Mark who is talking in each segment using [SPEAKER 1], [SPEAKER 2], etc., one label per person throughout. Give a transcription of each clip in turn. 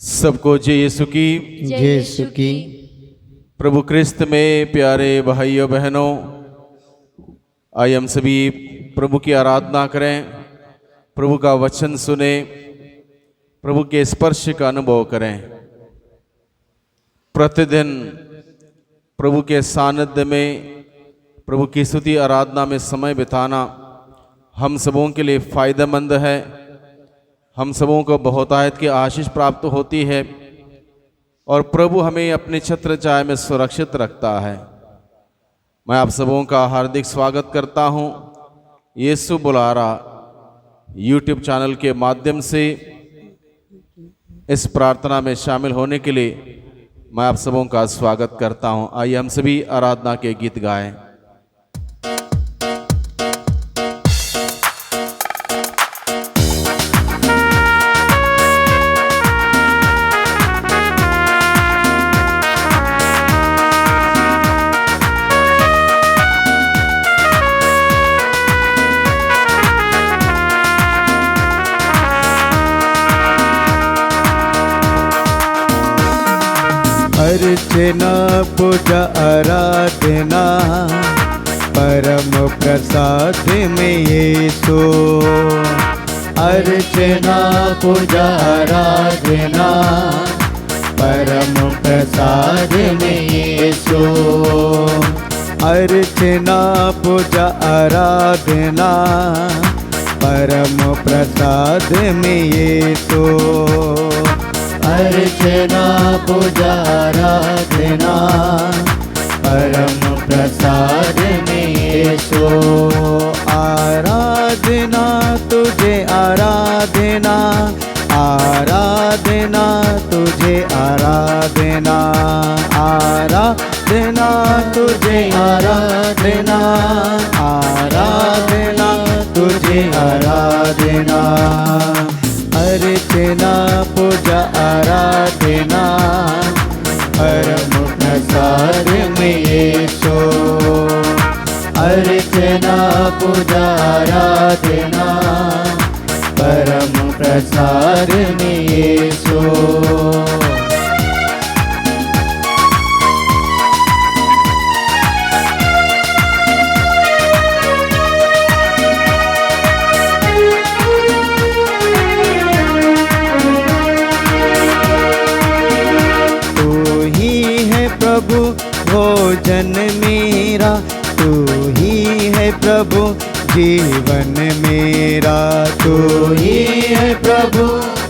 [SPEAKER 1] सबको जय यीशु की।
[SPEAKER 2] जय यीशु की।
[SPEAKER 1] प्रभु क्रिस्त में प्यारे भाइयों बहनों, आइए हम सभी प्रभु की आराधना करें, प्रभु का वचन सुने, प्रभु के स्पर्श का अनुभव करें। प्रतिदिन प्रभु के सानिध्य में, प्रभु की स्तुति आराधना में समय बिताना हम सबों के लिए फ़ायदेमंद है। हम सबों को बहुतायत की आशीष प्राप्त होती है और प्रभु हमें अपने छत्र छाया में सुरक्षित रखता है। मैं आप सबों का हार्दिक स्वागत करता हूं। यीशु बुलारा यूट्यूब चैनल के माध्यम से इस प्रार्थना में शामिल होने के लिए मैं आप सबों का स्वागत करता हूं। आइए हम सभी आराधना के गीत गाएं।
[SPEAKER 2] अर्चना पूजा आराधना परम प्रसाद में यीशु। अर्चना पूजा आराधना परम प्रसाद में यीशु। अर्चना पूजा आराधना परम प्रसाद में यीशु। अर्चना पूजा आराधना परम प्रसाद में यीशु। आराधना तुझे आराधना, आराधना तुझे आराधना, आराधना तुझे आराधना, आराधना तुझे आराधना। अर्चना पूजा आराधना परम प्रसाद में यीशु। अर्चना पूजा आराधना परम प्रसाद में यीशु। प्रभु भोजन मेरा, तू ही है प्रभु जीवन मेरा। तू ही है प्रभु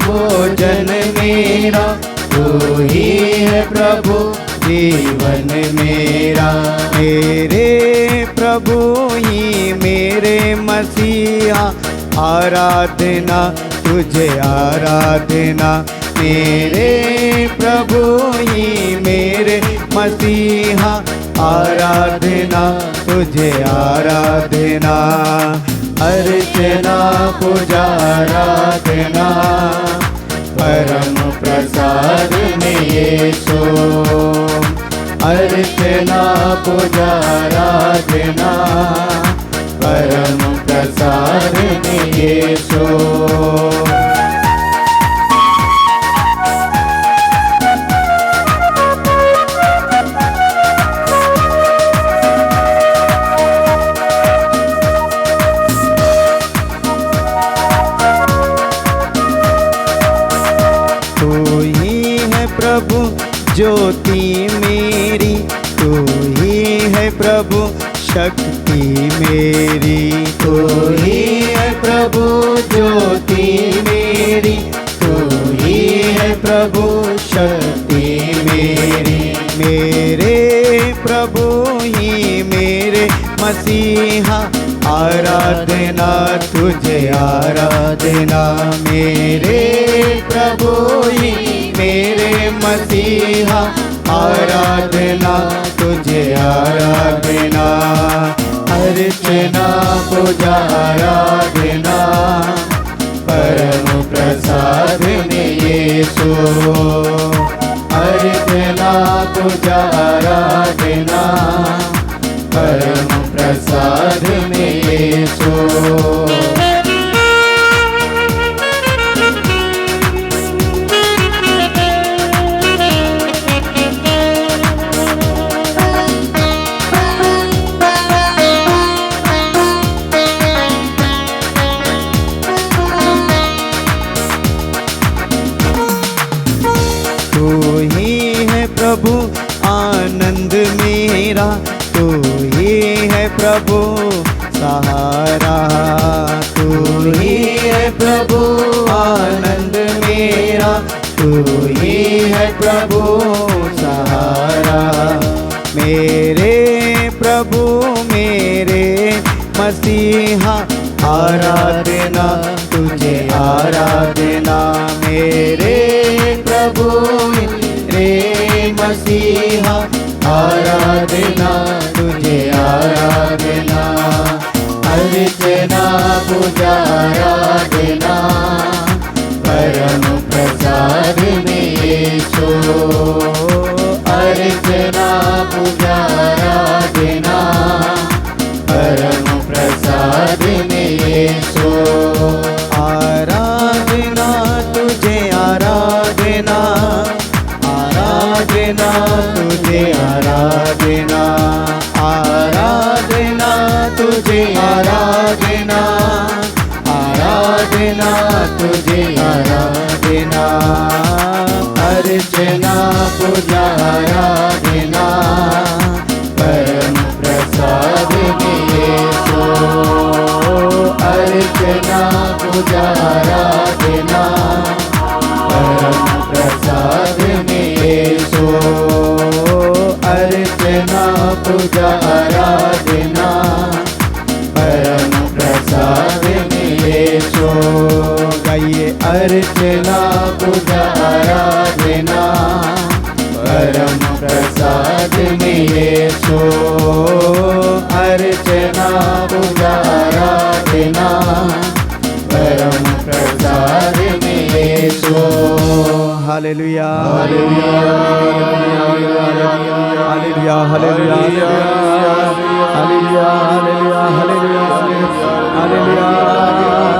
[SPEAKER 2] भोजन मेरा, तू ही है प्रभु जीवन मेरा। मेरे प्रभु ही मेरे मसीहा, आराधना तुझे आराधना। मेरे प्रभु ही मेरे मसीहा, आराधना तुझे आराधना। अर्चना पूजा आराधना परम प्रसाद में यीशु। अर्चना पूजा आराधना परम प्रसाद में यीशु। प्रभु ज्योति मेरी, तू ही है प्रभु शक्ति मेरी। तू ही है प्रभु ज्योति मेरी, तू ही है प्रभु शक्ति मेरी। मेरे प्रभु ही मेरे मसीहा, आराधना तुझे आराधना। मेरे प्रभु ही मेरे मसीहा, आराधना तुझे आराधना। अर्चना पूजा आराधना परम प्रसाद में यीशु। अर्चना पूजा आराधना परम प्रसाद में यीशु। प्रभु आनंद मेरा, तू ही है प्रभु सहारा, तू ही है प्रभु आनंद मेरा, तू ही है प्रभु सहारा। मेरे प्रभु मेरे मसीहा, आराधना तुझे आराधना, मेरे प्रभु मेरे मसीहा, आराधना तुझे आराधना, अर्चना पूजा आराधना, परम प्रसाद में यीशु, अर्चना पूजा आराधना, परम प्रसाद में यीशु, आराधना तुझे आराधना, आराधना तुझे आराधना, आराधना तुझे आराधना, आराधना तुझे आराधना, अर्चना पूजा आराधना, परम प्रसाद में यीशु, अर्चना पूजा आराधना, परम प्रसाद में यीशु, अर्चना पूजा आराधना, परम प्रसाद में यीशु। गाइए अर्चना पूजा आराधना, परम प्रसाद में यीशु, अर्चना पूजा आराधना, परम प्रसाद में Yeshu. Hallelujah hallelujah hallelujah hallelujah hallelujah hallelujah hallelujah hallelujah hallelujah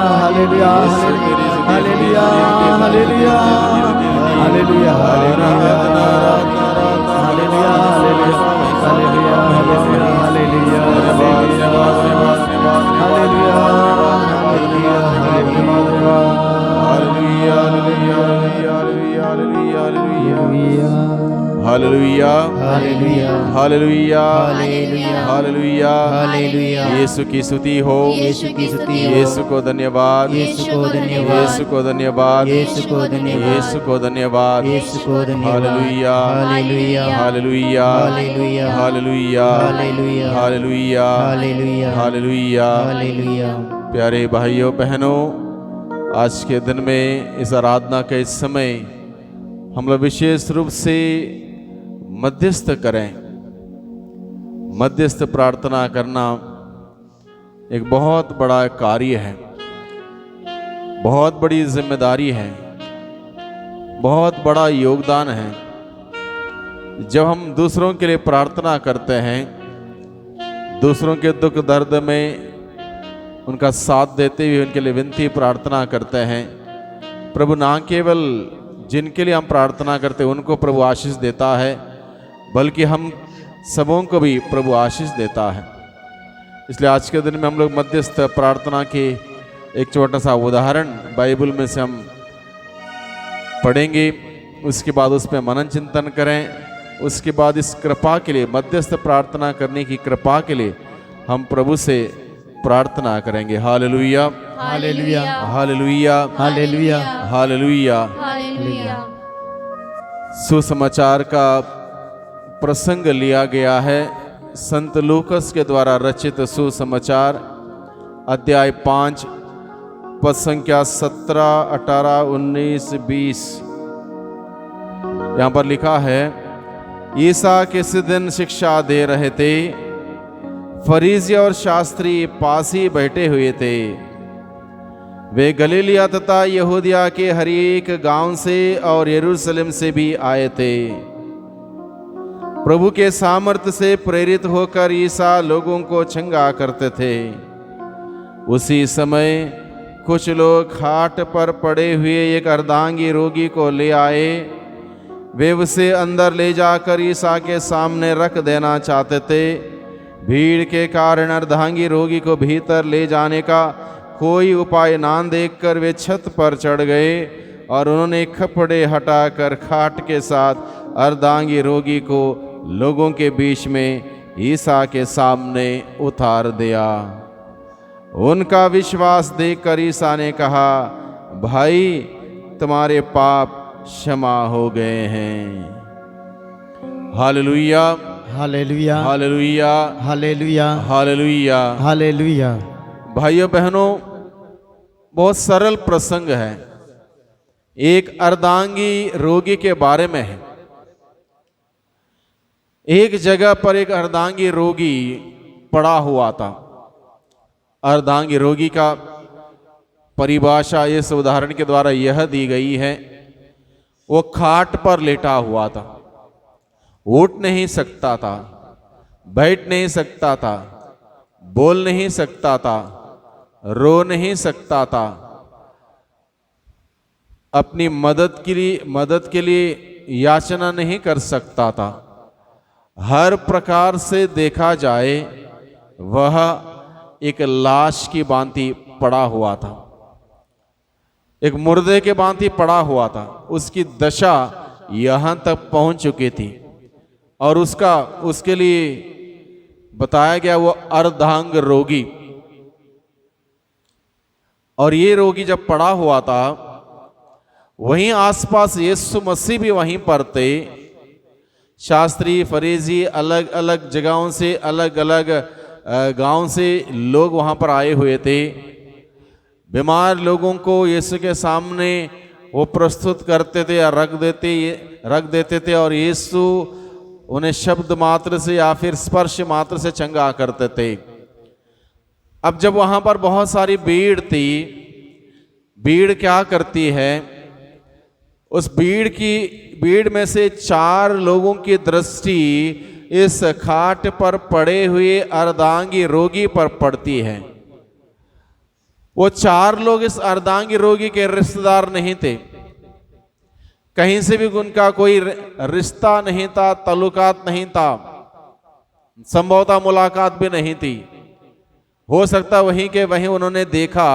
[SPEAKER 2] hallelujah hallelujah hallelujah
[SPEAKER 1] hallelujah
[SPEAKER 2] hallelujah
[SPEAKER 1] hallelujah
[SPEAKER 2] hallelujah
[SPEAKER 1] hallelujah
[SPEAKER 2] hallelujah.
[SPEAKER 1] Yeshu की स्तुति हो,
[SPEAKER 2] यीशु की स्तुति हो,
[SPEAKER 1] यीशु को धन्यवाद,
[SPEAKER 2] यीशु को धन्यवाद,
[SPEAKER 1] यीशु को धन्यवाद,
[SPEAKER 2] यीशु को धन्यवाद,
[SPEAKER 1] यीशु को धन्यवाद,
[SPEAKER 2] यीशु को धन्यवाद।
[SPEAKER 1] Hallelujah
[SPEAKER 2] hallelujah
[SPEAKER 1] hallelujah
[SPEAKER 2] hallelujah
[SPEAKER 1] hallelujah
[SPEAKER 2] hallelujah
[SPEAKER 1] hallelujah
[SPEAKER 2] hallelujah
[SPEAKER 1] hallelujah.
[SPEAKER 2] Hallelujah.
[SPEAKER 1] प्यारे भाइयों बहनों, आज के दिन में इस आराधना के इस समय हम लोग विशेष रूप से मध्यस्थ करें। मध्यस्थ प्रार्थना करना एक बहुत बड़ा कार्य है, बहुत बड़ी जिम्मेदारी है, बहुत बड़ा योगदान है। जब हम दूसरों के लिए प्रार्थना करते हैं, दूसरों के दुख दर्द में उनका साथ देते हुए उनके लिए विनती प्रार्थना करते हैं, प्रभु ना केवल जिनके लिए हम प्रार्थना करते हैं उनको प्रभु आशीष देता है, बल्कि हम सबों को भी प्रभु आशीष देता है। इसलिए आज के दिन में हम लोग मध्यस्थ प्रार्थना के एक छोटा सा उदाहरण बाइबल में से हम पढ़ेंगे, उसके बाद उस पर मनन चिंतन करें। उसके बाद इस कृपा के लिए, मध्यस्थ प्रार्थना करने की कृपा के लिए हम प्रभु से प्रार्थना करेंगे। Hallelujah
[SPEAKER 2] hallelujah
[SPEAKER 1] hallelujah
[SPEAKER 2] hallelujah
[SPEAKER 1] hallelujah.
[SPEAKER 3] Hallelujah.
[SPEAKER 1] सुसमाचार का प्रसंग लिया गया है संत लूकस के द्वारा रचित सुसमाचार अध्याय 5 पद संख्या 17, 18, 19, 20। यहाँ पर लिखा है, ईसा किसी दिन शिक्षा दे रहे थे, फरीसी और शास्त्री पास ही बैठे हुए थे। वे गलीलिया तथा यहूदिया के हर एक गांव से और यरूशलेम से भी आए थे। प्रभु के सामर्थ्य से प्रेरित होकर ईसा लोगों को चंगा करते थे। उसी समय कुछ लोग खाट पर पड़े हुए एक अर्धांगी रोगी को ले आए। वे उसे अंदर ले जाकर ईसा के सामने रख देना चाहते थे। भीड़ के कारण अर्धांगी रोगी को भीतर ले जाने का कोई उपाय ना देखकर वे छत पर चढ़ गए और उन्होंने कपड़े हटाकर खाट के साथ अर्धांगी रोगी को लोगों के बीच में ईसा के सामने उतार दिया। उनका विश्वास देखकर ईसा ने कहा, भाई तुम्हारे पाप क्षमा हो गए हैं। Hallelujah,
[SPEAKER 2] hallelujah,
[SPEAKER 1] hallelujah,
[SPEAKER 2] hallelujah,
[SPEAKER 1] hallelujah.
[SPEAKER 2] Hallelujah.
[SPEAKER 1] भाइयों बहनों, बहुत सरल प्रसंग है, एक अर्धांगी रोगी के बारे में है। एक जगह पर एक अर्धांगी रोगी पड़ा हुआ था। अर्धांगी रोगी का परिभाषा इस उदाहरण के द्वारा यह दी गई है, वो खाट पर लेटा हुआ था, उठ नहीं सकता था, बैठ नहीं सकता था, बोल नहीं सकता था, रो नहीं सकता था, अपनी मदद के लिए याचना नहीं कर सकता था। हर प्रकार से देखा जाए वह एक लाश की भांति पड़ा हुआ था, एक मुर्दे के भांति पड़ा हुआ था। उसकी दशा यहां तक पहुंच चुकी थी और उसके लिए बताया गया वो अर्धांग रोगी। और ये रोगी जब पड़ा हुआ था, वहीं आसपास यीशु मसीह भी वहीं पर थे। शास्त्री फरीसी अलग अलग जगहों से, अलग अलग गांव से लोग वहां पर आए हुए थे। बीमार लोगों को यीशु के सामने वो प्रस्तुत करते थे या रख देते थे, और यीशु उन्हें शब्द मात्र से या फिर स्पर्श मात्र से चंगा करते थे। अब जब वहां पर बहुत सारी भीड़ थी, भीड़ क्या करती है, उस भीड़ में से 4 लोगों की दृष्टि इस खाट पर पड़े हुए अर्धांगी रोगी पर पड़ती है। वो 4 लोग इस अर्धांगी रोगी के रिश्तेदार नहीं थे, कहीं से भी उनका कोई रिश्ता नहीं था, ताल्लुकात नहीं था, संभवतः मुलाकात भी नहीं थी। हो सकता वहीं के वहीं उन्होंने देखा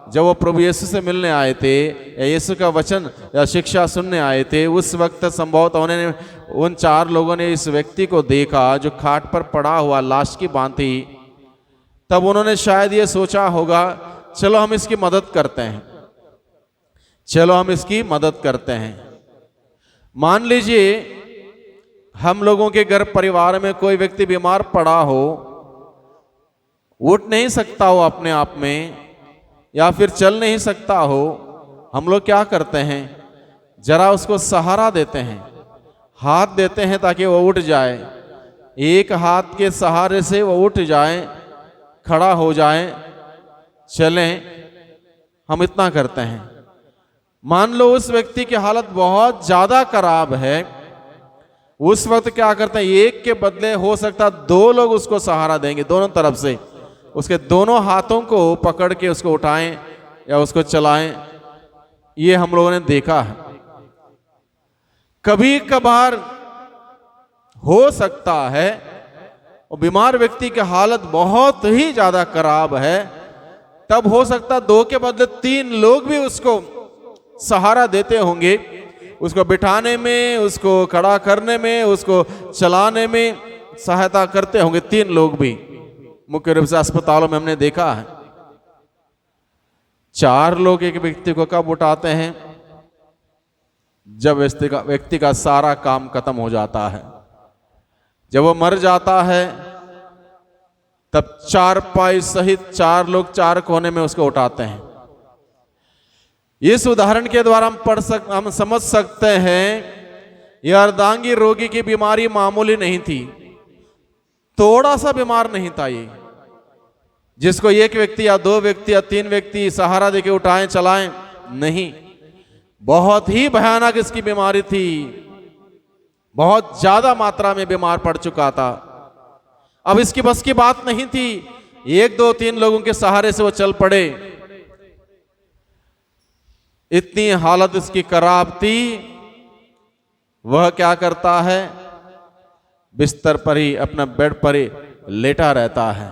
[SPEAKER 1] जब वो प्रभु यीशु से मिलने आए थे या यीशु का वचन या शिक्षा सुनने आए थे, उस वक्त संभवतः उन्होंने उन 4 लोगों ने इस व्यक्ति को देखा जो खाट पर पड़ा हुआ लाश की भांति। तब उन्होंने शायद ये सोचा होगा, चलो हम इसकी मदद करते हैं, चलो हम इसकी मदद करते हैं। मान लीजिए हम लोगों के घर परिवार में कोई व्यक्ति बीमार पड़ा हो, उठ नहीं सकता हो अपने आप में, या फिर चल नहीं सकता हो, हम लोग क्या करते हैं, जरा उसको सहारा देते हैं, हाथ देते हैं ताकि वो उठ जाए। एक हाथ के सहारे से वो उठ जाए, खड़ा हो जाए, चलें, हम इतना करते हैं। मान लो उस व्यक्ति की हालत बहुत ज्यादा खराब है, उस वक्त क्या करते हैं, एक के बदले हो सकता 2 लोग उसको सहारा देंगे, दोनों तरफ से उसके दोनों हाथों को पकड़ के उसको उठाएं या उसको चलाएं। ये हम लोगों ने देखा है। कभी कभार हो सकता है और बीमार व्यक्ति की हालत बहुत ही ज्यादा खराब है, तब हो सकता 2 के बदले 3 लोग भी उसको सहारा देते होंगे, उसको बिठाने में, उसको खड़ा करने में, उसको चलाने में सहायता करते होंगे 3 लोग भी। मुख्य रूप से अस्पतालों में हमने देखा है 4 लोग एक व्यक्ति को कब उठाते हैं, जब व्यक्ति का सारा काम खत्म हो जाता है, जब वो मर जाता है, तब 4 पाई सहित 4 लोग 4 कोने में उसको उठाते हैं। इस उदाहरण के द्वारा हम समझ सकते हैं यह अर्धांगी रोगी की बीमारी मामूली नहीं थी, थोड़ा सा बीमार नहीं था ये, जिसको 1 व्यक्ति या 2 व्यक्ति या 3 व्यक्ति सहारा देके उठाएं चलाएं, नहीं, बहुत ही भयानक इसकी बीमारी थी, बहुत ज्यादा मात्रा में बीमार पड़ चुका था। अब इसकी बस की बात नहीं थी 1 2 3 लोगों के सहारे से वो चल पड़े, इतनी हालत इसकी खराब थी। वह क्या करता है, बिस्तर पर ही, अपना बेड पर ही लेटा रहता है,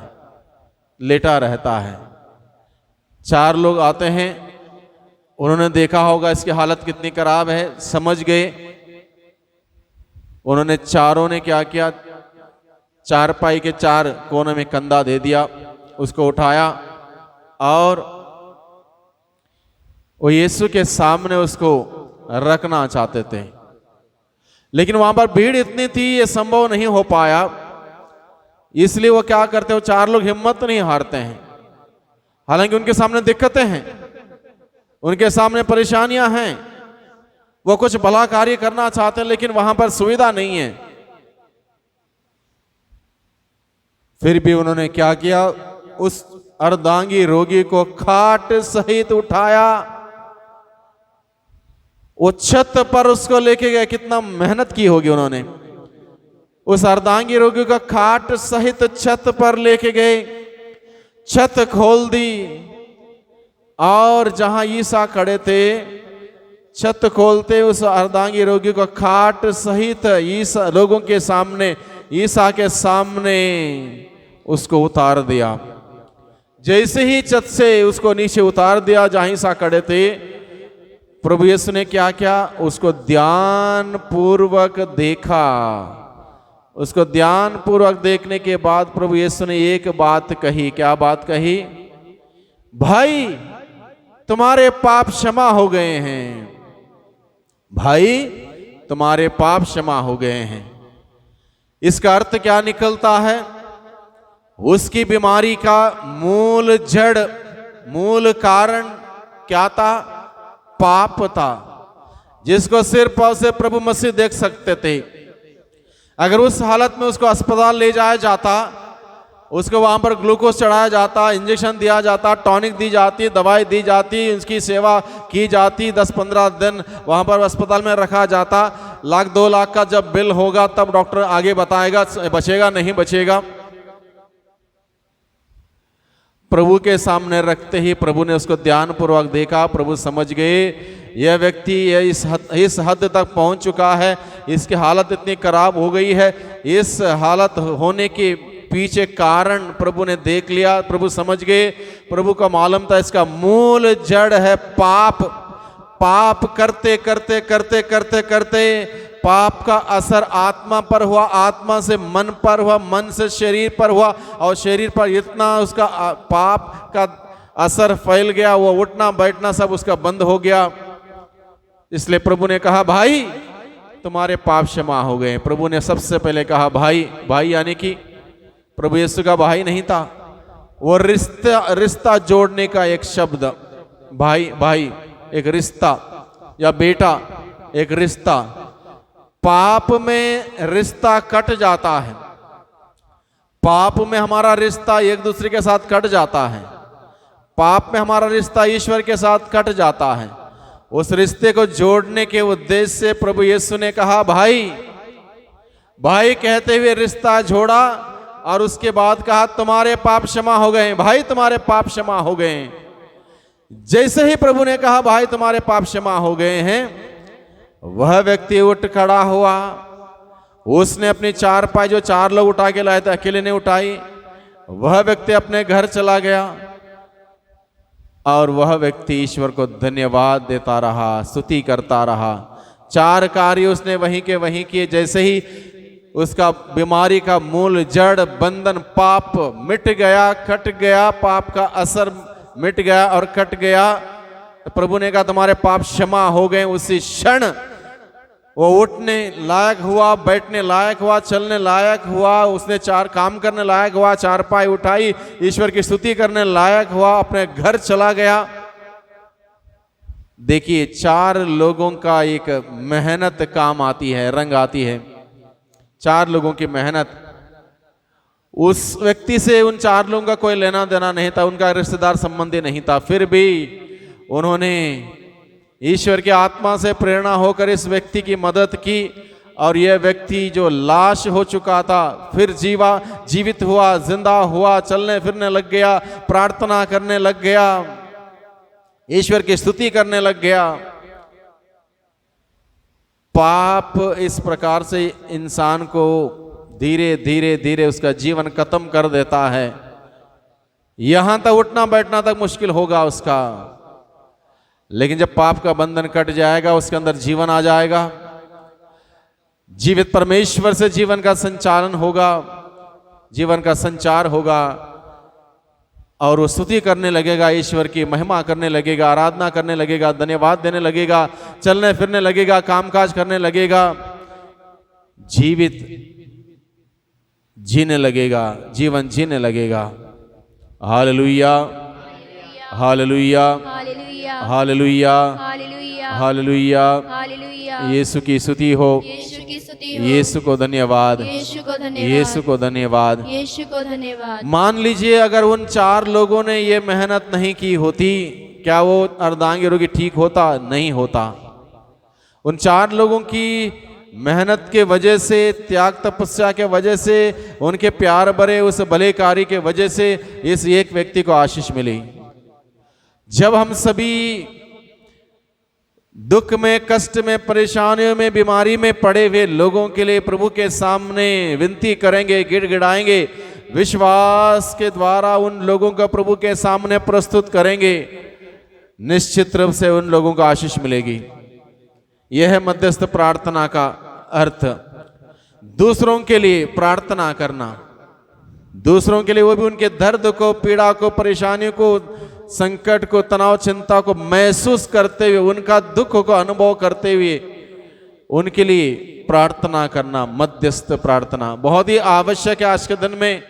[SPEAKER 1] लेटा रहता है। 4 लोग आते हैं, उन्होंने देखा होगा इसकी हालत कितनी खराब है, समझ गए, उन्होंने चारों ने क्या किया, चारपाई के चार कोने में कंधा दे दिया, उसको उठाया और वो यीशु के सामने उसको रखना चाहते थे, लेकिन वहां पर भीड़ इतनी थी ये संभव नहीं हो पाया। इसलिए वो क्या करते, वो चार लोग हिम्मत नहीं हारते हैं। हालांकि उनके सामने दिक्कतें हैं, उनके सामने परेशानियां हैं, वो कुछ भला कार्य करना चाहते हैं, लेकिन वहां पर सुविधा नहीं है। फिर भी उन्होंने क्या किया, उस अर्धांगी रोगी को खाट सहित उठाया, वो छत पर उसको लेके गए। कितना मेहनत की होगी उन्होंने। उस अर्धांगी रोगी का खाट सहित छत पर लेके गए, छत खोल दी और जहां ईसा खड़े थे, छत खोलते उस अर्धांगी रोगी को खाट सहित ईसा लोगों के सामने, ईसा के सामने उसको उतार दिया। जैसे ही छत से उसको नीचे उतार दिया जहां ईसा खड़े थे, प्रभु यीशु ने क्या किया, उसको ध्यान पूर्वक देखा। उसको ध्यान पूर्वक देखने के बाद प्रभु यीशु ने एक बात कही। क्या बात कही? भाई तुम्हारे पाप क्षमा हो गए हैं। भाई तुम्हारे पाप क्षमा हो गए हैं। इसका अर्थ क्या निकलता है? उसकी बीमारी का मूल जड़, मूल कारण क्या था? पाप था, जिसको सिर्फ और सिर्फ प्रभु मसीह देख सकते थे। अगर उस हालत में उसको अस्पताल ले जाया जाता, उसको वहां पर ग्लूकोज चढ़ाया जाता, इंजेक्शन दिया जाता, टॉनिक दी जाती, दवाई दी जाती, उसकी सेवा की जाती, 10-15 दिन वहां पर अस्पताल में रखा जाता, 1-2 लाख का जब बिल होगा तब डॉक्टर आगे बताएगा बचेगा नहीं बचेगा। प्रभु के सामने रखते ही प्रभु ने उसको ध्यानपूर्वक देखा। प्रभु समझ गए यह व्यक्ति इस हद तक पहुंच चुका है, इसकी हालत इतनी खराब हो गई है। इस हालत होने के पीछे कारण प्रभु ने देख लिया। प्रभु समझ गए, प्रभु का मालूम था इसका मूल जड़ है पाप। पाप करते करते करते करते करते पाप का असर आत्मा पर हुआ, आत्मा से मन पर हुआ, मन से शरीर पर हुआ, और शरीर पर इतना उसका पाप का असर फैल गया, वो उठना बैठना सब उसका बंद हो गया। इसलिए प्रभु ने कहा भाई तुम्हारे पाप क्षमा हो गए। प्रभु ने सबसे पहले कहा भाई। भाई यानी कि प्रभु यीशु का भाई नहीं था, वो रिश्ता जोड़ने का एक शब्द। भाई भाई एक रिश्ता, या बेटा एक रिश्ता। पाप में रिश्ता कट जाता है, पाप में हमारा रिश्ता एक दूसरे के साथ कट जाता है, पाप में हमारा रिश्ता ईश्वर के साथ कट जाता है। उस रिश्ते को जोड़ने के उद्देश्य से प्रभु यीशु ने कहा भाई। भाई कहते हुए रिश्ता जोड़ा और उसके बाद कहा तुम्हारे पाप क्षमा हो गए। भाई तुम्हारे पाप क्षमा हो गए। जैसे ही प्रभु ने कहा भाई तुम्हारे पाप क्षमा हो गए हैं, वह व्यक्ति उठ खड़ा हुआ। उसने अपनी चारपाई जो 4 लोग उठा के लाए थे अकेले ने उठाई। वह व्यक्ति अपने घर चला गया और वह व्यक्ति ईश्वर को धन्यवाद देता रहा, स्तुति करता रहा। 4 कार्य उसने वहीं के वहीं किए। जैसे ही उसका बीमारी का मूल जड़ बंधन पाप मिट गया, कट गया, पाप का असर मिट गया और कट गया, तो प्रभु ने कहा तुम्हारे पाप क्षमा हो गए। उसी क्षण वो उठने लायक हुआ, बैठने लायक हुआ, चलने लायक हुआ, उसने 4 काम करने लायक हुआ, चारपाई उठाई, ईश्वर की स्तुति करने लायक हुआ, अपने घर चला गया। देखिए 4 लोगों का एक मेहनत काम आती है, रंग आती है। 4 लोगों की मेहनत। उस व्यक्ति से उन 4 लोगों का कोई लेना देना नहीं था, उनका रिश्तेदार संबंधी नहीं था, फिर भी उन्होंने ईश्वर की आत्मा से प्रेरणा होकर इस व्यक्ति की मदद की। और यह व्यक्ति जो लाश हो चुका था फिर जीवित हुआ, जिंदा हुआ, चलने फिरने लग गया, प्रार्थना करने लग गया, ईश्वर की स्तुति करने लग गया। पाप इस प्रकार से इंसान को धीरे धीरे धीरे उसका जीवन खत्म कर देता है। यहां तक उठना बैठना तक मुश्किल होगा उसका, लेकिन जब पाप का बंधन कट जाएगा उसके अंदर जीवन आ जाएगा। जीवित परमेश्वर से जीवन का संचालन होगा, जीवन का संचार होगा और वो स्तुति करने लगेगा, ईश्वर की महिमा करने लगेगा, आराधना करने लगेगा, धन्यवाद देने लगेगा, चलने फिरने लगेगा, कामकाज करने लगेगा, जीवित जीने लगेगा, जीवन जीने लगेगा। Hallelujah, hallelujah,
[SPEAKER 3] hallelujah,
[SPEAKER 1] hallelujah,
[SPEAKER 3] hallelujah,
[SPEAKER 1] hallelujah.
[SPEAKER 3] Hallelujah.
[SPEAKER 1] Yeshu की स्तुति हो,
[SPEAKER 3] यीशु की स्तुति हो,
[SPEAKER 1] यीशु को धन्यवाद,
[SPEAKER 3] यीशु को धन्यवाद,
[SPEAKER 1] यीशु को धन्यवाद।
[SPEAKER 3] यीशु को धन्यवाद।
[SPEAKER 1] मान लीजिए अगर उन 4 लोगों ने ये मेहनत नहीं की होती, क्या वो अर्धांगी रोगी ठीक होता? नहीं होता। उन 4 लोगों की मेहनत के वजह से, त्याग तपस्या के वजह से, उनके प्यार भरे उस भले कार्य के वजह से इस एक व्यक्ति को आशीष मिली। जब हम सभी दुख में, कष्ट में, परेशानियों में, बीमारी में पड़े हुए लोगों के लिए प्रभु के सामने विनती करेंगे, गिड़गिड़ाएंगे, विश्वास के द्वारा उन लोगों को प्रभु के सामने प्रस्तुत करेंगे, निश्चित रूप से उन लोगों को आशीष मिलेगी। यह है मध्यस्थ प्रार्थना का अर्थ। दूसरों के लिए प्रार्थना करना, दूसरों के लिए, वो भी उनके दर्द को, पीड़ा को, परेशानियों को, संकट को, तनाव, चिंता को महसूस करते हुए, उनका दुख को अनुभव करते हुए उनके लिए प्रार्थना करना, मध्यस्थ प्रार्थना बहुत ही आवश्यक है। आज के दिन में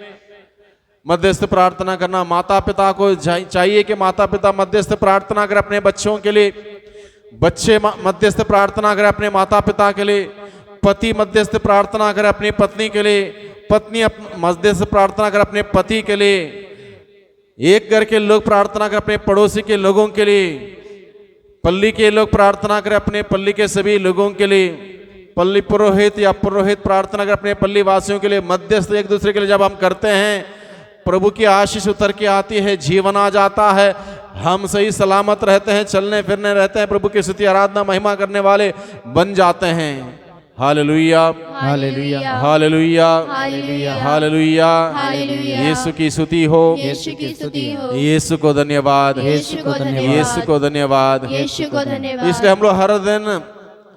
[SPEAKER 1] मध्यस्थ प्रार्थना करना, माता पिता को चाहिए कि माता पिता मध्यस्थ प्रार्थना करें अपने बच्चों के लिए, बच्चे मध्यस्थ प्रार्थना करें अपने माता पिता के लिए, पति मध्यस्थ प्रार्थना करें अपनी पत्नी के लिए, पत्नी मध्यस्थ प्रार्थना करें अपने पति के लिए, एक घर के लोग प्रार्थना करें अपने पड़ोसी के लोगों के लिए, पल्ली के लोग प्रार्थना करें अपने पल्ली के सभी लोगों के लिए, पल्ली पुरोहित या पुरोहित प्रार्थना करें अपने पल्ली वासियों के लिए। मध्यस्थ एक दूसरे के लिए जब हम करते हैं, प्रभु की आशीष उतर के आती है, जीवन आ जाता है, हम सही सलामत रहते हैं, चलने फिरने रहते हैं, प्रभु की स्तुति आराधना महिमा करने वाले बन जाते हैं। Hallelujah,
[SPEAKER 2] hallelujah,
[SPEAKER 1] hallelujah,
[SPEAKER 3] hallelujah,
[SPEAKER 1] hallelujah.
[SPEAKER 3] Hallelujah.
[SPEAKER 1] Yeshu की स्तुति हो,
[SPEAKER 3] यीशु की स्तुति हो,
[SPEAKER 1] यीशु को धन्यवाद,
[SPEAKER 3] यीशु को धन्यवाद,
[SPEAKER 1] यीशु को धन्यवाद।
[SPEAKER 3] यीशु को धन्यवाद।
[SPEAKER 1] इसलिए हम लोग हर दिन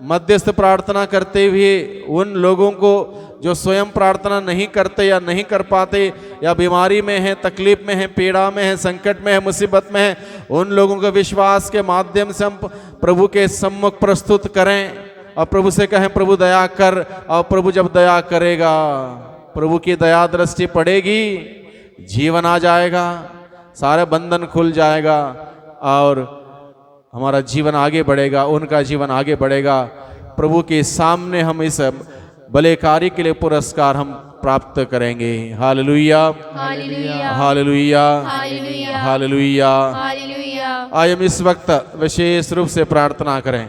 [SPEAKER 1] मध्यस्थ प्रार्थना करते हुए उन लोगों को जो स्वयं प्रार्थना नहीं करते या नहीं कर पाते, या बीमारी में है, तकलीफ में है, पीड़ा में है, संकट में है, मुसीबत में है, उन लोगों को विश्वास के माध्यम से हम प्रभु के सम्मुख प्रस्तुत करें और प्रभु से कहें, प्रभु दया कर। और प्रभु जब दया करेगा, प्रभु की दया दृष्टि पड़ेगी, जीवन आ जाएगा, सारे बंधन खुल जाएगा और हमारा जीवन आगे बढ़ेगा, उनका जीवन आगे बढ़ेगा। प्रभु के सामने हम इस भले कार्य के लिए पुरस्कार हम प्राप्त करेंगे। Hallelujah,
[SPEAKER 3] hallelujah,
[SPEAKER 1] hallelujah,
[SPEAKER 3] hallelujah,
[SPEAKER 1] hallelujah.
[SPEAKER 3] Hallelujah.
[SPEAKER 1] आइए हम इस वक्त विशेष रूप से प्रार्थना करें।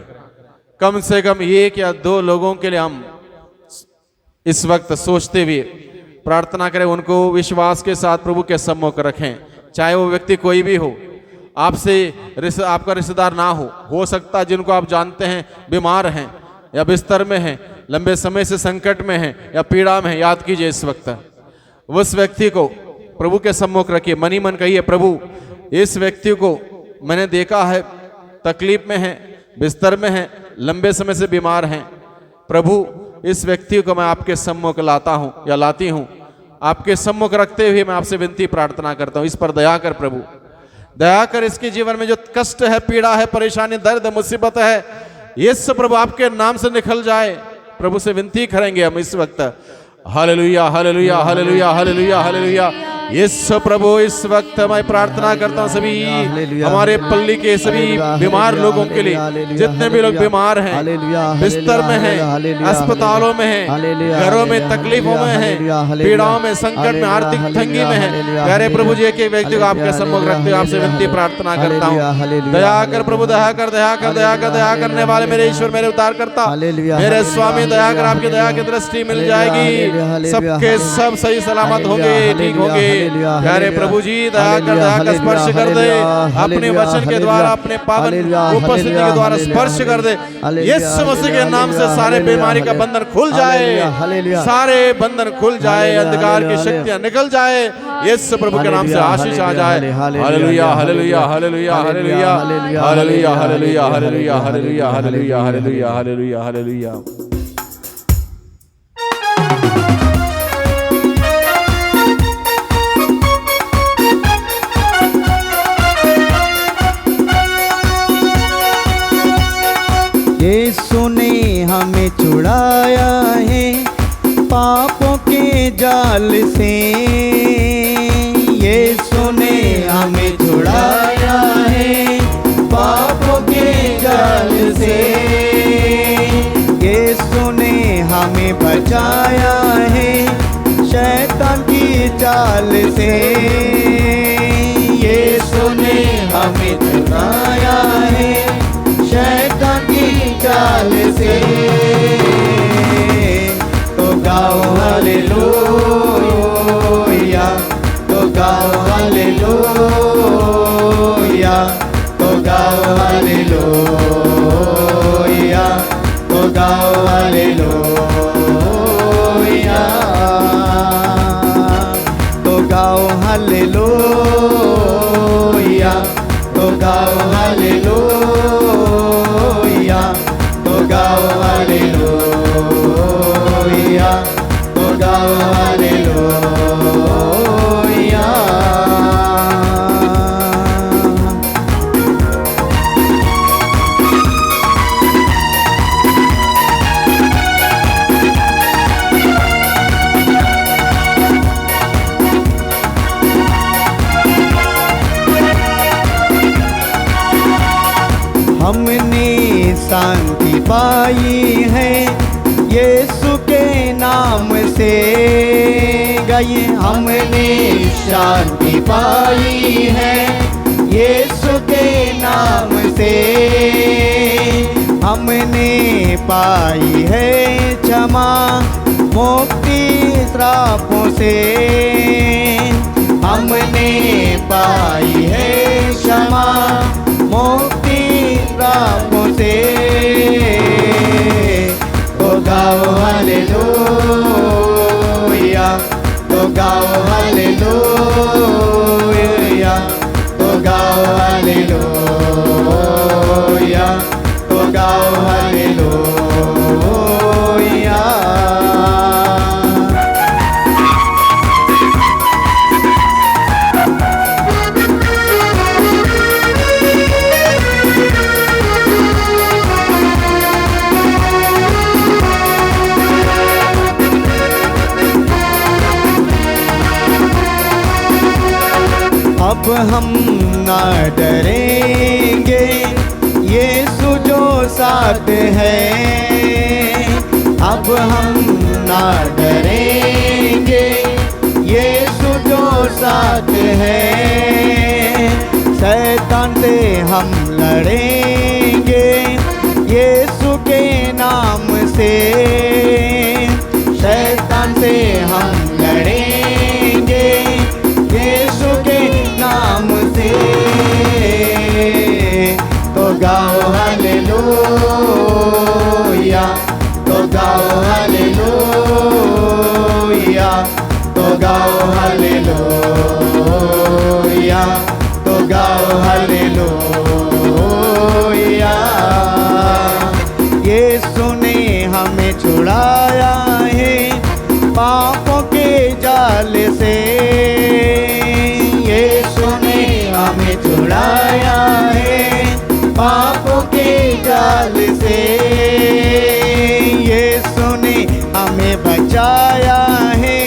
[SPEAKER 1] कम से कम 1 या 2 लोगों के लिए हम इस वक्त सोचते हुए प्रार्थना करें, उनको विश्वास के साथ प्रभु के सम्मुख रखें। चाहे वो व्यक्ति कोई भी हो, आपसे आपका रिश्तेदार ना हो सकता है जिनको आप जानते हैं बीमार हैं या बिस्तर में हैं, लंबे समय से संकट में हैं या पीड़ा में हैं। याद कीजिए इस वक्त उस व्यक्ति को प्रभु के सम्मुख रखिए, मनी मन कहिए, प्रभु इस व्यक्ति को मैंने देखा है, तकलीफ में है, बिस्तर में है, लंबे समय से बीमार हैं। प्रभु इस व्यक्ति को मैं आपके सम्मुख लाता हूं या लाती हूं, आपके सम्मुख रखते हुए मैं आपसे विनती प्रार्थना करता हूं, इस पर दया कर प्रभु, दया कर। इसके जीवन में जो कष्ट है, पीड़ा है, परेशानी, दर्द, मुसीबत है, ये सब प्रभु आपके नाम से निकल जाए। प्रभु से विनती करेंगे हम इस वक्त। Hallelujah, hallelujah, hallelujah, hallelujah, hallelujah. Yeshu प्रभु इस वक्त मैं प्रार्थना करता हूँ सभी हमारे पल्ली के सभी बीमार लोगों के लिए, जितने भी लोग बीमार हैं, बिस्तर में हैं, अस्पतालों में हैं, घरों में तकलीफों में हैं, पीड़ाओं में, संकट में, आर्थिक तंगी में हैं। प्यारे प्रभु जी के व्यक्ति को आपके सम्मुख रखते हुए आपसे विनती प्रार्थना करता हूँ, दया कर प्रभु, दया कर, दया कर, दया कर, दया करने वाले मेरे ईश्वर, मेरे उद्धार करता, मेरे स्वामी, दया कर, आपकी दया की दृष्टि मिल जाएगी, सबके सब सही सलामत होंगे, ठीक होंगे। प्यारे प्रभु जी दया कर, स्पर्श कर दे, अपने वचन के द्वारा, अपने पावन उपस्थिति के द्वारा स्पर्श कर दे। यीशु मसीह के नाम से सारे बीमारी का बंधन खुल जाए, सारे बंधन खुल जाए, अंधकार की शक्तियां निकल जाए, यीशु प्रभु के नाम से आशीष आ जाए। Hallelujah, hallelujah, hallelujah, hallelujah, hallelujah, hallelujah, hallelujah, hallelujah, hallelujah, hallelujah, hallelujah, hallelujah.
[SPEAKER 2] Yeshu ने हमें छुड़ाया है पापों के जाल से। यीशु ने हमें छुड़ाया है पापों के जाल से। यीशु ने हमें बचाया है शैतान की चाल से। यीशु ने हमें छुड़ाया है शैतान की चाल से। तो गाओ हालेलुया, तो गाओ हालेलुया, तो गाओ हालेलुया, तो गाओ हालेलुया, तो गाओ हालेलुया, तो गाओ हालेलुया, तो गाओ हालेलुया, तो गाओ हालेलुया। हमने शांति पाई है यीशु के नाम से। गए हमने शांति पाई है यीशु के नाम से। हमने पाई है क्षमा मुक्ति श्रापों से। हमने पाई है क्षमा मुक्ति श्रापों से। तो गाओ हालेलुया, तो गाओ हालेलुया, तो गाओ हालेलुया, तो गाओ हालेलुया। अब हम ना डरेंगे यीशु जो साथ है। अब हम ना डरेंगे यीशु जो साथ है। शैतान से हम लड़ेंगे यीशु के नाम से। शैतान से हम लड़ेंगे यीशु के नाम से। तो गाओ हालेलुया, तो गाओ हालेलुया, तो गाओ हालेलुया, तो गाओ हालेलुया। यीशु ने हमें छुड़ाया है पापों के जाल से। यीशु ने हमें छुड़ाया है पापों के जाल से। यीशु ने हमें बचाया है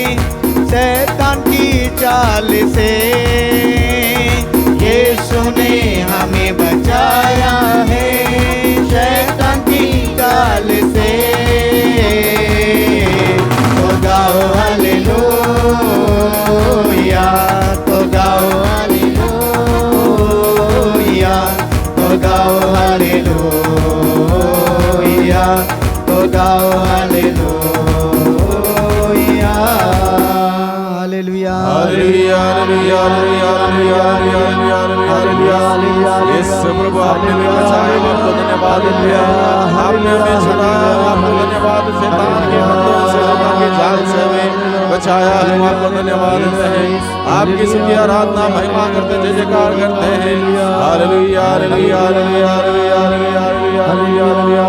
[SPEAKER 2] शैतान की चाल से। यीशु ने हमें बचाया है शैतान की चाल से। तो गाओ हालेलुया, तो गाओ हालेलुया, तो गाओ हालेलुया, तो गाओ hallelujah. Hallelujah,
[SPEAKER 1] hallelujah, hallelujah, hallelujah, hallelujah, hallelujah, hallelujah. Yeshu प्रभु आपने हमें बचाया, आपको धन्यवाद दिया। आपने हमें छुड़ाया, आपको धन्यवाद। शैतान के बंधुओं से, शैतान के जाल से हमें बचाया, हम आपको धन्यवाद देते हैं। आपकी स्तुति आराधना महिमा करते, जय जयकार करते हैं। Hallelujah, hallelujah, hallelujah, hallelujah, hallelujah, hallelujah, hallelujah.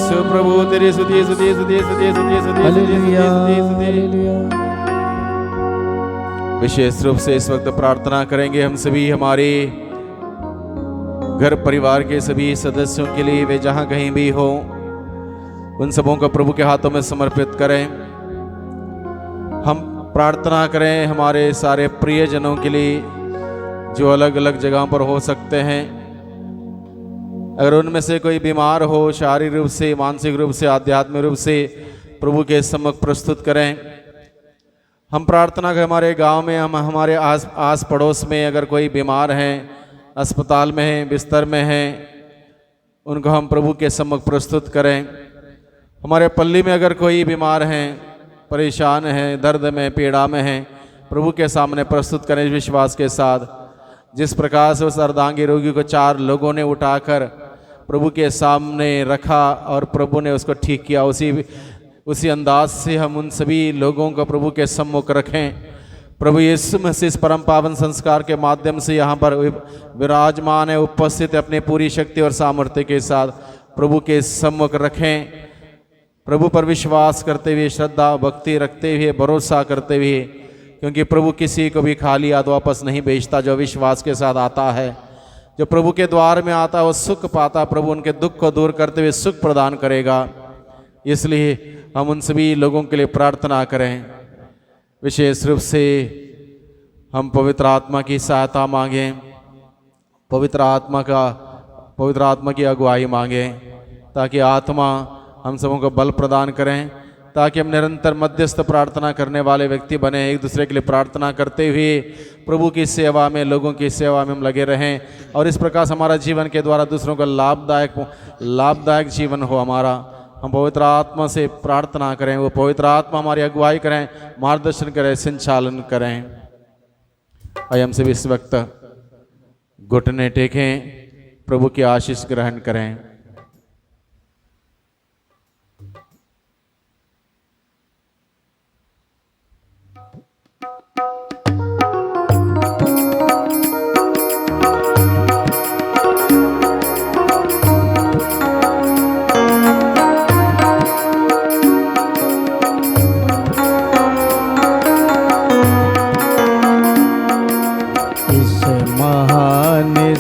[SPEAKER 1] Yeshu प्रभु तेरी स्तुति स्तुति स्तुति स्तुति स्तुति स्तुति
[SPEAKER 2] हालेलुया
[SPEAKER 1] स्तुति।
[SPEAKER 2] हालेलुया।
[SPEAKER 1] विशेष रूप से इस वक्त प्रार्थना करेंगे हम सभी हमारे घर परिवार के सभी सदस्यों के लिए, वे जहां कहीं भी हो उन सबों को प्रभु के हाथों में समर्पित करें। हम प्रार्थना करें हमारे सारे प्रियजनों के लिए जो अलग अलग जगहों पर हो सकते हैं। अगर उनमें से कोई बीमार हो, शारीरिक रूप से, मानसिक रूप से, आध्यात्मिक रूप से, प्रभु के सम्मुख प्रस्तुत करें। हम प्रार्थना करें हमारे गांव में, हम हमारे आस पड़ोस में अगर कोई बीमार हैं, अस्पताल में हैं, बिस्तर में हैं, उनको हम प्रभु के सम्मुख प्रस्तुत करें। हमारे पल्ली में अगर कोई बीमार हैं, परेशान हैं, दर्द में, पीड़ा में हैं, प्रभु के सामने प्रस्तुत करें विश्वास के साथ। जिस प्रकार से उस अर्धांगी रोगी को 4 लोगों ने उठाकर प्रभु के सामने रखा और प्रभु ने उसको ठीक किया, उसी अंदाज से हम उन सभी लोगों को प्रभु के सम्मुख रखें। प्रभु यीशु मसीह इस परम पावन संस्कार के माध्यम से यहाँ पर विराजमान है, उपस्थित है, अपनी पूरी शक्ति और सामर्थ्य के साथ प्रभु के सम्मुख रखें। प्रभु पर विश्वास करते हुए, श्रद्धा भक्ति रखते हुए, भरोसा करते हुए, क्योंकि प्रभु किसी को भी खाली हाथ वापस नहीं भेजता। जो विश्वास के साथ आता है, जो प्रभु के द्वार में आता है, वो सुख पाता। प्रभु उनके दुख को दूर करते हुए सुख प्रदान करेगा। इसलिए हम उन सभी लोगों के लिए प्रार्थना करें। विशेष रूप से हम पवित्र आत्मा की सहायता मांगें, पवित्र आत्मा की अगुवाई मांगें, ताकि आत्मा हम सबों को बल प्रदान करें, ताकि हम निरंतर मध्यस्थ प्रार्थना करने वाले व्यक्ति बने, एक दूसरे के लिए प्रार्थना करते हुए प्रभु की सेवा में, लोगों की सेवा में हम लगे रहें, और इस प्रकार हमारा जीवन के द्वारा दूसरों का लाभदायक जीवन हो हमारा। हम पवित्र आत्मा से प्रार्थना करें, वो पवित्र आत्मा हमारी अगुवाई करें, मार्गदर्शन करें, संचालन करें। आइए हम सभी इस वक्त घुटने टेकें, प्रभु की आशीष ग्रहण करें।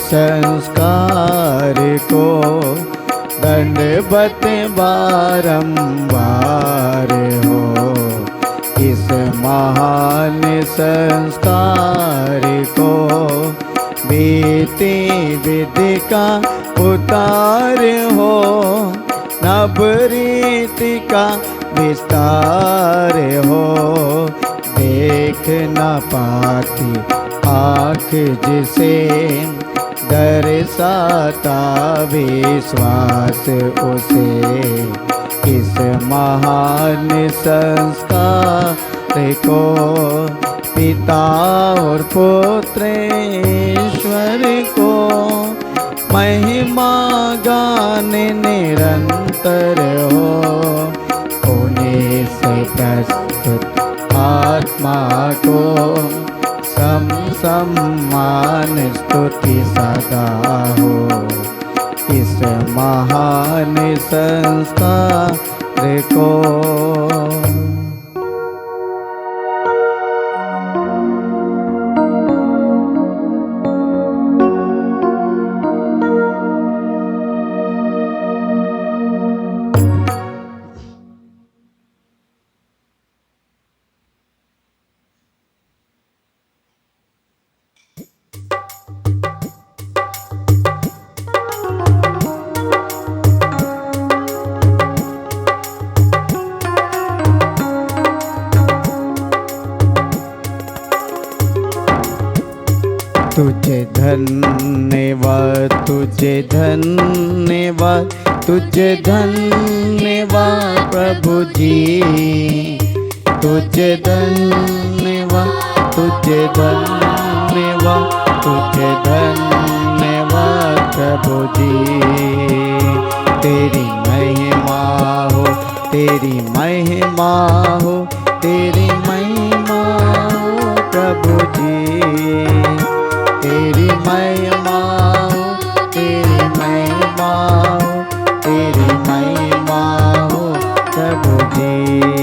[SPEAKER 2] संस्कार को दंडवत बारंबार हो। इस महान संस्कार को बीती विधि का उतार हो, नव रीति का विस्तार हो। देख न पाती आँख जिसे दर्शाता विश्वास उसे, इस महान संस्कार को पिता और पुत्र ईश्वर को महिमा गाने निरंतर हो। उन्हीं से प्रस्तुत आत्मा को सम्मान स्तुति सदा हो। इस महान संस्कार को तुझे धन्यवाद, तुझे धन्यवाद, तुझे धन्यवाद प्रभु जी। तुझे धन्यवाद, तुझे धन्यवाद, तुझे धन्यवाद प्रभु जी। तेरी महिमा हो, तेरी महिमा हो, तेरी महिमा हो प्रभु जी। तेरी महिमा हो, तेरी महिमा हो, तेरी महिमा राधे।